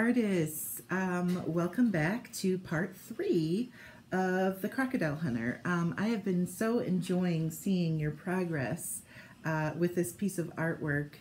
artists, welcome back to part 3 of The Crocodile Hunter. I have been so enjoying seeing your progress with this piece of artwork,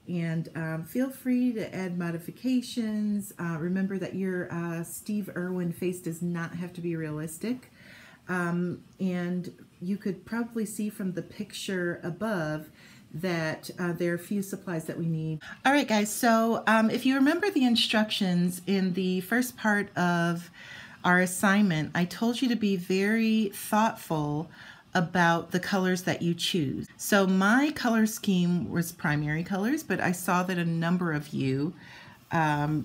and feel free to add modifications. Remember that your Steve Irwin face does not have to be realistic, and you could probably see from the picture above that there are a few supplies that we need. All right, guys, so if you remember the instructions in the first part of our assignment, I told you to be very thoughtful about the colors that you choose. So my color scheme was primary colors, but I saw that a number of you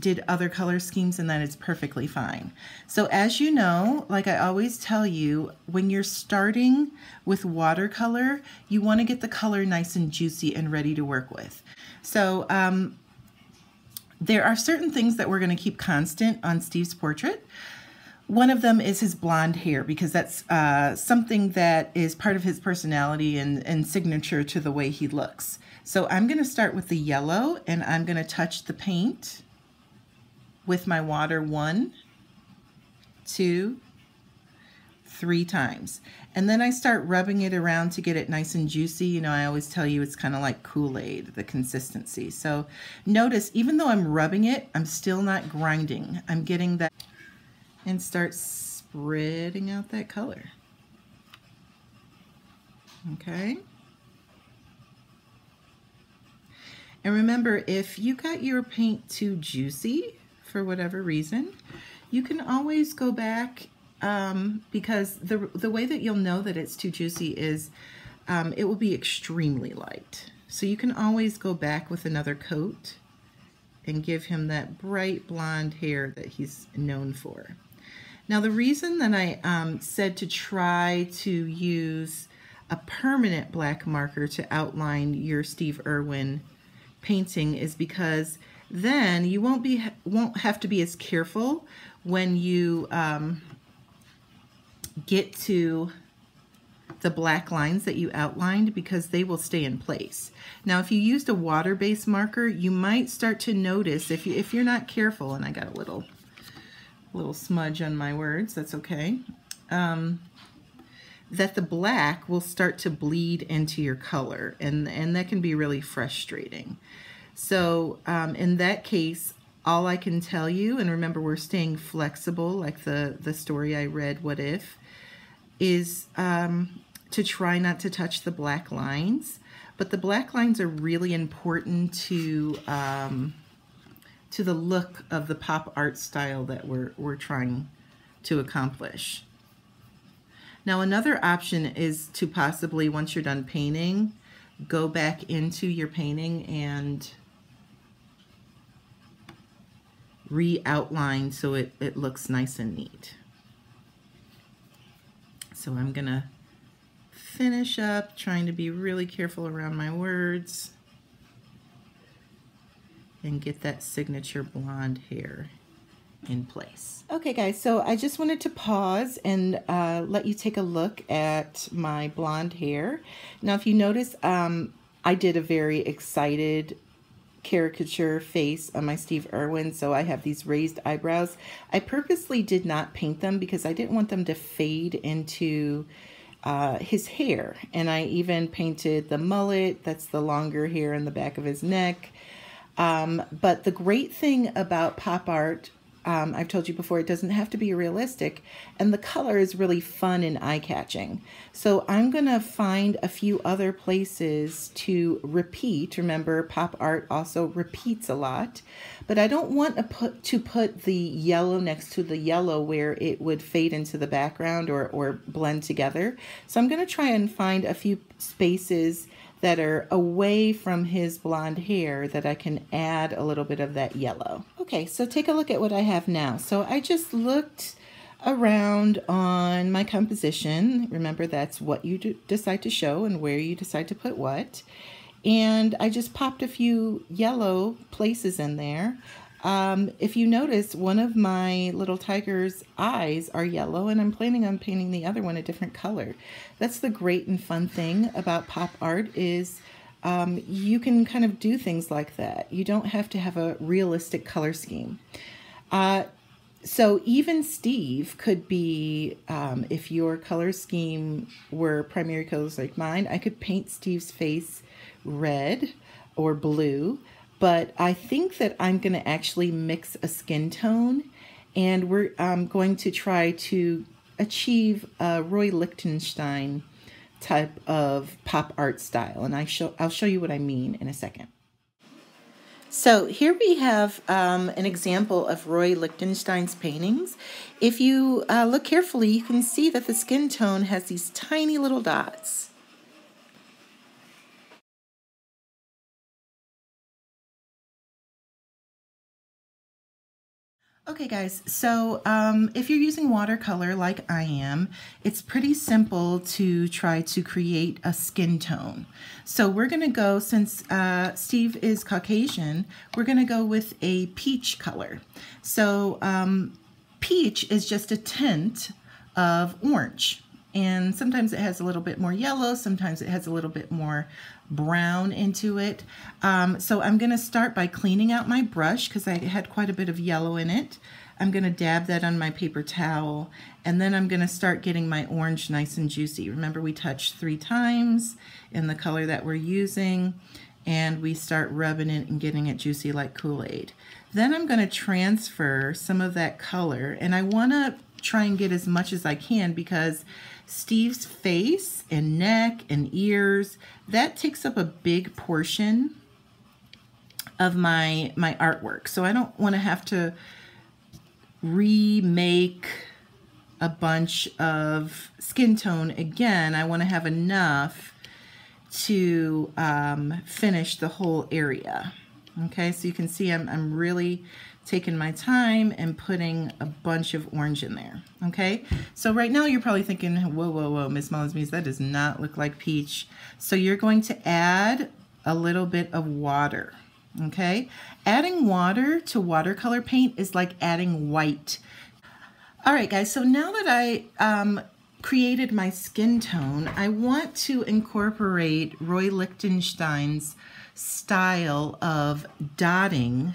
did other color schemes, and that is perfectly fine. So as you know, like I always tell you, when you're starting with watercolor, you want to get the color nice and juicy and ready to work with. So there are certain things that we're going to keep constant on Steve's portrait. One of them is his blonde hair, because that's something that is part of his personality and signature to the way he looks. So I'm going to start with the yellow, and I'm going to touch the paint with my water 1, 2, 3 times. And then I start rubbing it around to get it nice and juicy. You know, I always tell you it's kind of like Kool-Aid, the consistency. So notice, even though I'm rubbing it, I'm still not grinding. I'm getting that, and start spreading out that color. Okay? And remember, if you got your paint too juicy for whatever reason, you can always go back, because the way that you'll know that it's too juicy is it will be extremely light. So you can always go back with another coat and give him that bright blonde hair that he's known for. Now, the reason that I said to try to use a permanent black marker to outline your Steve Irwin painting is because then you won't have to be as careful when you get to the black lines that you outlined, because they will stay in place. Now, if you used a water-based marker, you might start to notice, if you're not careful, and I got a little smudge on my words, that's okay, that the black will start to bleed into your color, and that can be really frustrating. So in that case, all I can tell you, and remember we're staying flexible, like the story I read, What If, is to try not to touch the black lines. But the black lines are really important to the look of the pop art style that we're trying to accomplish. Now, another option is to possibly, once you're done painting, go back into your painting and re-outline so it looks nice and neat. So I'm gonna finish up, trying to be really careful around my words and get that signature blonde hair in place. Okay, guys, so I just wanted to pause and let you take a look at my blonde hair. Now, if you notice, I did a very excited caricature face on my Steve Irwin, so I have these raised eyebrows. I purposely did not paint them because I didn't want them to fade into his hair. And I even painted the mullet, that's the longer hair in the back of his neck. But the great thing about pop art, I've told you before, it doesn't have to be realistic, and the color is really fun and eye-catching. So I'm going to find a few other places to repeat. Remember, pop art also repeats a lot, but I don't want to put the yellow next to the yellow where it would fade into the background or blend together. So I'm going to try and find a few spaces that are away from his blonde hair that I can add a little bit of that yellow. Okay, so take a look at what I have now. So I just looked around on my composition. Remember, that's what you decide to show and where you decide to put what. And I just popped a few yellow places in there. If you notice, one of my little tiger's eyes are yellow, and I'm planning on painting the other one a different color. That's the great and fun thing about pop art is you can kind of do things like that. You don't have to have a realistic color scheme. So even Steve could be, if your color scheme were primary colors like mine, I could paint Steve's face red or blue, but I think that I'm going to actually mix a skin tone, and we're going to try to achieve a Roy Lichtenstein type of pop art style, and I'll show you what I mean in a second. So here we have an example of Roy Lichtenstein's paintings. If you look carefully, you can see that the skin tone has these tiny little dots. Okay guys, so if you're using watercolor like I am, it's pretty simple to try to create a skin tone. So we're going to go, since Steve is Caucasian, we're going to go with a peach color. So peach is just a tint of orange. And sometimes it has a little bit more yellow, sometimes it has a little bit more brown into it. So I'm going to start by cleaning out my brush because I had quite a bit of yellow in it. I'm going to dab that on my paper towel, and then I'm going to start getting my orange nice and juicy. Remember, we touched 3 times in the color that we're using, and we start rubbing it and getting it juicy like Kool-Aid. Then I'm going to transfer some of that color, and I want to try and get as much as I can because Steve's face and neck and ears, that takes up a big portion of my artwork. So I don't want to have to remake a bunch of skin tone again. I want to have enough to finish the whole area. Okay, so you can see I'm really taking my time and putting a bunch of orange in there. Okay, so right now you're probably thinking, whoa, whoa, whoa, Miss Mullins-Means, that does not look like peach. So you're going to add a little bit of water. Okay, adding water to watercolor paint is like adding white. All right, guys, so now that I created my skin tone, I want to incorporate Roy Lichtenstein's style of dotting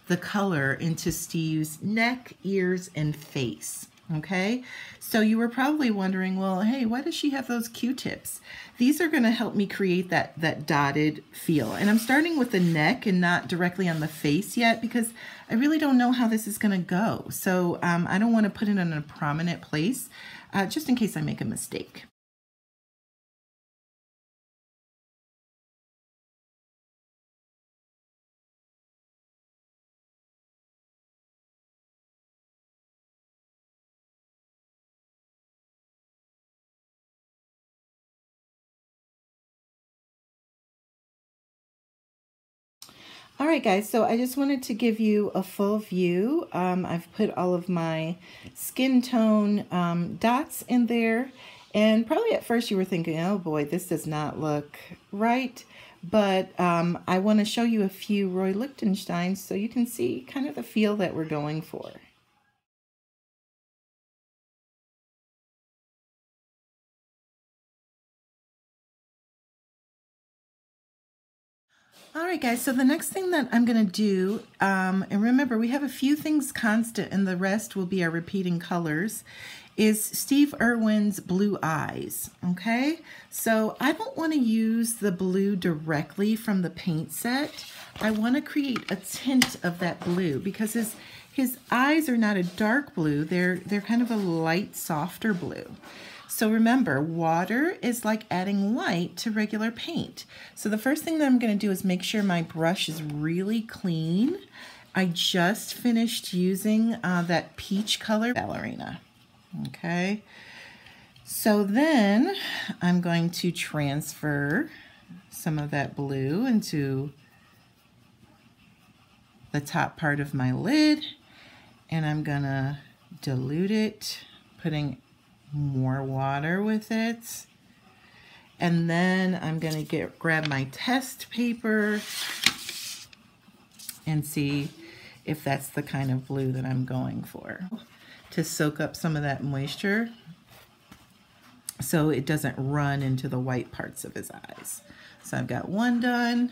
the color into Steve's neck, ears, and face. Okay, so you were probably wondering, well, hey, why does she have those Q-tips? These are going to help me create that dotted feel. And I'm starting with the neck and not directly on the face yet because I really don't know how this is going to go. So I don't want to put it in a prominent place just in case I make a mistake. All right, guys, so I just wanted to give you a full view. I've put all of my skin tone dots in there, and probably at first you were thinking, oh boy, this does not look right, but I want to show you a few Roy Lichtensteins so you can see kind of the feel that we're going for. All right, guys, so the next thing that I'm going to do, and remember, we have a few things constant and the rest will be our repeating colors, is Steve Irwin's Blue Eyes, okay? So I don't want to use the blue directly from the paint set. I want to create a tint of that blue because his eyes are not a dark blue, they're kind of a light, softer blue. So remember, water is like adding white to regular paint. So the first thing that I'm going to do is make sure my brush is really clean. I just finished using that peach color ballerina. Okay, so then I'm going to transfer some of that blue into the top part of my lid, and I'm going to dilute it, putting more water with it, and then I'm going to grab my test paper and see if that's the kind of blue that I'm going for, to soak up some of that moisture so it doesn't run into the white parts of his eyes. So I've got one done,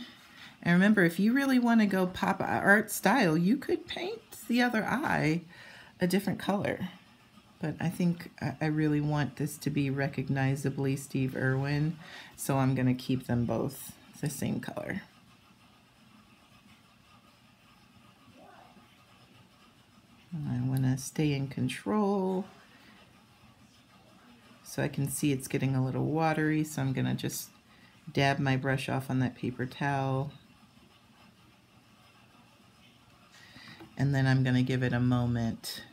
And remember, if you really want to go pop art style, you could paint the other eye a different color. But I think I really want this to be recognizably Steve Irwin, so I'm going to keep them both the same color. I want to stay in control. So I can see it's getting a little watery, so I'm going to just dab my brush off on that paper towel. And then I'm going to give it a moment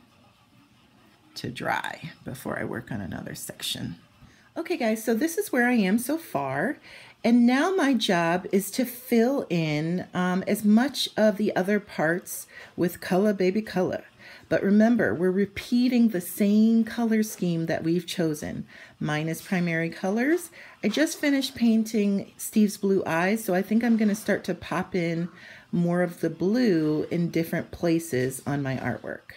to dry before I work on another section. Okay guys, so this is where I am so far. And now my job is to fill in as much of the other parts with color, baby, color. But remember, we're repeating the same color scheme that we've chosen. Mine is primary colors. I just finished painting Steve's blue eyes, so I think I'm going to start to pop in more of the blue in different places on my artwork.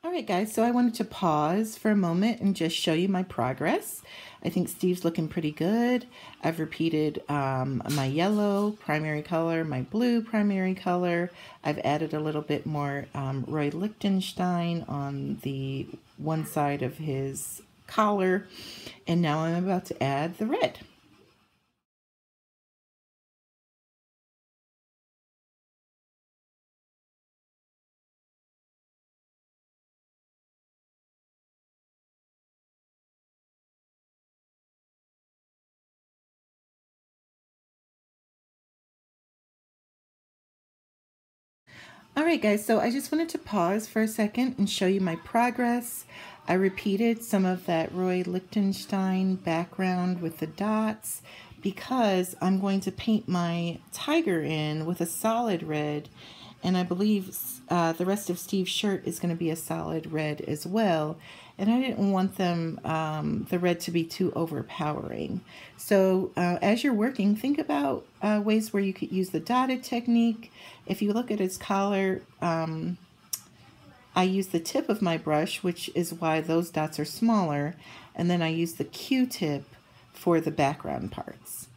All right, guys, so I wanted to pause for a moment and just show you my progress. I think Steve's looking pretty good. I've repeated my yellow primary color, my blue primary color. I've added a little bit more Roy Lichtenstein on the one side of his collar. And now I'm about to add the red. All right, guys, so I just wanted to pause for a second and show you my progress. I repeated some of that Roy Lichtenstein background with the dots because I'm going to paint my tiger in with a solid red, and I believe the rest of Steve's shirt is going to be a solid red as well. And I didn't want them, the red to be too overpowering. So as you're working, think about ways where you could use the dotted technique. If you look at his collar, I use the tip of my brush, which is why those dots are smaller, and then I use the Q-tip for the background parts.